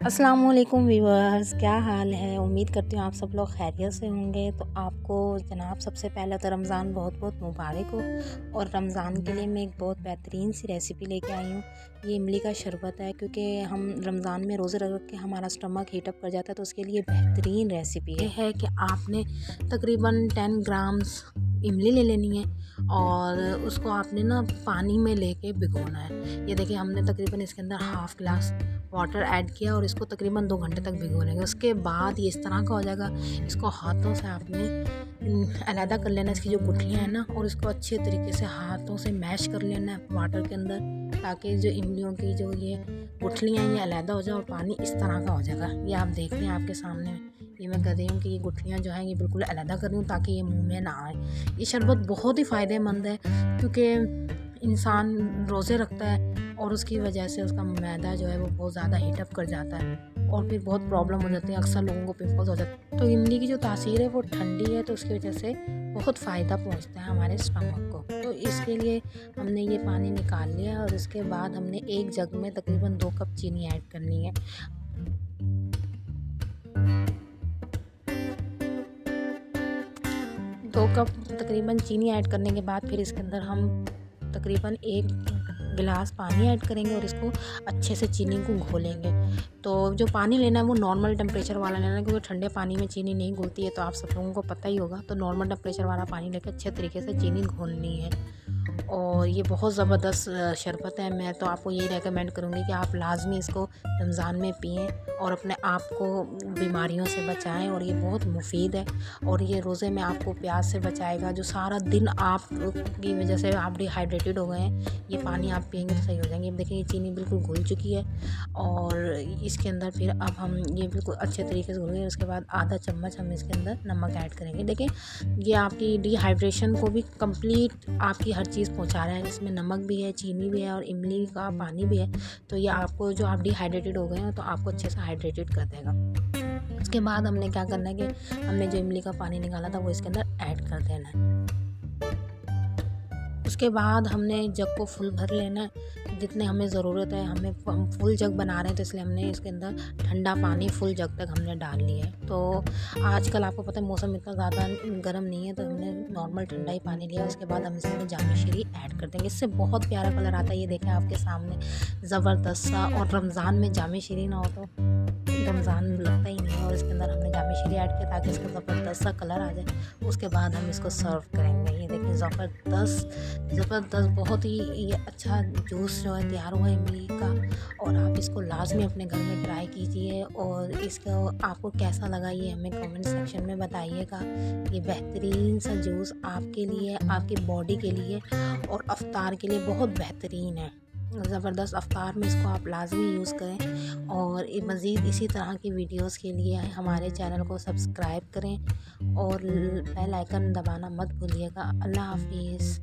अस्सलाम वालेकुम व्यूअर्स, क्या हाल है। उम्मीद करती हूँ आप सब लोग खैरियत से होंगे। तो आपको जनाब सबसे पहले तो रमज़ान बहुत बहुत मुबारक हो। और रमज़ान के लिए मैं एक बहुत बेहतरीन सी रेसिपी लेके आई हूँ। ये इमली का शरबत है, क्योंकि हम रमज़ान में रोज़े रख के हमारा स्टमक हीटअप कर जाता है, तो उसके लिए बेहतरीन रेसिपी है कि आपने तकरीबन 10 ग्राम्स इमली ले लेनी है और उसको आपने ना पानी में लेके भिगोना है। ये देखिए, हमने तकरीबन इसके अंदर हाफ़ ग्लास वाटर ऐड किया और इसको तकरीबन 2 घंटे तक भिगोने का। उसके बाद ये इस तरह का हो जाएगा। इसको हाथों से आपने अलहदा कर लेना, इसकी जो गुठलियाँ हैं ना, और इसको अच्छे तरीके से हाथों से मैश कर लेना है वाटर के अंदर, ताकि जो इमलियों की जो ये गुठलियाँ हैं ये अलहदा हो जाए और पानी इस तरह का हो जाएगा। ये आप देख रहे हैं आपके सामने, ये मैं कर रही हूँ कि ये गुठलियाँ जो हैं ये बिल्कुल अलहदा कर रही हूँ ताकि ये मुँह में ना आए। ये शरबत बहुत ही फ़ायदेमंद है, क्योंकि इंसान रोज़े रखता है और उसकी वजह से उसका मैदा जो है वो बहुत ज़्यादा हीटअप कर जाता है और फिर बहुत प्रॉब्लम हो जाती है। अक्सर लोगों को पिंपल्स हो जाते हैं। तो इमली की जो तासीर है वो ठंडी है, तो उसकी वजह से बहुत फ़ायदा पहुंचता है हमारे स्टमक को। तो इसके लिए हमने ये पानी निकाल लिया और इसके बाद हमने एक जग में तकरीबन 2 कप चीनी ऐड करनी है। 2 कप तकरीबन चीनी ऐड करने के बाद फिर इसके अंदर हम तकरीबन 1 गिलास पानी ऐड करेंगे और इसको अच्छे से चीनी को घोलेंगे। तो जो पानी लेना है वो नॉर्मल टेम्परेचर वाला लेना है, क्योंकि ठंडे पानी में चीनी नहीं घुलती है, तो आप सब लोगों को पता ही होगा। तो नॉर्मल टेम्परेचर वाला पानी लेकर अच्छे तरीके से चीनी घोलनी है। और ये बहुत ज़बरदस्त शरबत है। मैं तो आपको यही रेकमेंड करूँगी कि आप लाजमी इसको रमज़ान में पिएँ और अपने आप को बीमारियों से बचाएं। और ये बहुत मुफीद है और ये रोज़े में आपको प्यास से बचाएगा। जो सारा दिन आप की वजह से आप डिहाइड्रेटेड हो गए हैं, ये पानी आप पिएंगे तो सही हो जाएंगे। अब देखिए, ये चीनी बिल्कुल घुल चुकी है और इसके अंदर फिर अब हम ये बिल्कुल अच्छे तरीके से घुल गए। उसके बाद आधा चम्मच हम इसके अंदर नमक ऐड करेंगे। देखिए, ये आपकी डिहाइड्रेशन को भी कंप्लीट आपकी हर चीज़ पहुंचा रहा है। इसमें नमक भी है, चीनी भी है और इमली का पानी भी है। तो ये आपको, जो आप डिहाइड्रेटेड हो गए हैं, तो आपको अच्छे से हाइड्रेटेड कर देगा। उसके बाद हमने क्या करना है कि हमने जो इमली का पानी निकाला था वो इसके अंदर ऐड कर देना है। उसके बाद हमने जग को फुल भर लेना है, जितने हमें ज़रूरत है। हम फुल जग बना रहे हैं, तो इसलिए हमने इसके अंदर ठंडा पानी फुल जग तक हमने डाल लिया है। तो आजकल आपको पता है मौसम इतना ज़्यादा गर्म नहीं है, तो हमने नॉर्मल ठंडा ही पानी लिया। उसके बाद हम इसमें जामी शीरी ऐड कर देंगे। इससे बहुत प्यारा कलर आता है। ये देखें आपके सामने, ज़बरदस्त सा। और रमज़ान में जामी शीरी ना हो तो रमज़ान लगता ही नहीं है। और इसके अंदर हमने जामी शीरी ऐड किया ताकि इसका ज़बरदस्त सा कलर आ जाए। उसके बाद हम इसको सर्व करेंगे। ये देखिए, ज़बरदस्त बहुत ही ये अच्छा जूस जो है तैयार हुआ है इमली का। और आप इसको लाजमी अपने घर में ट्राई कीजिए और इसको आपको कैसा लगा ये हमें कमेंट सेक्शन में बताइएगा। ये बेहतरीन सा जूस आपके लिए, आपकी बॉडी के लिए और अफ्तार के लिए बहुत बेहतरीन है। ज़बरदस्त अफ्तार में इसको आप लाजमी यूज़ करें। और मज़ीद इसी तरह की वीडियोस के लिए हमारे चैनल को सब्सक्राइब करें और बेल आइकन दबाना मत भूलिएगा। अल्लाह हाफिज़।